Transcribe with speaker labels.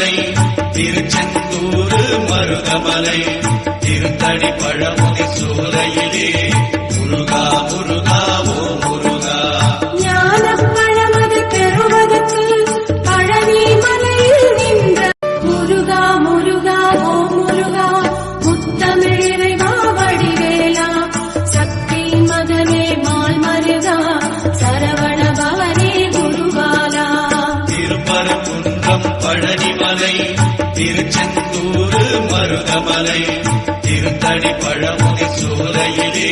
Speaker 1: பழனிமலை திருச்செந்தூர் மருதமலை திருத்தடி பழமுதி சோலையிலே முருகா முருகா ஓ முருகா
Speaker 2: ஞானப்பழமது பெறுவதற்கு பழனிமலையில் நின்ற முருகா முருகா ஓ முருகா முத்தமிழிறைவா வடிவேலா சக்தி மகனே மால் மருகா சரவண பவனே குருபாலா
Speaker 1: திருப்பரங்குன்றம் பழனிமலை திருச்செந்தூர் மருதமலை திருத்தடி பழமுதி சோலையிலே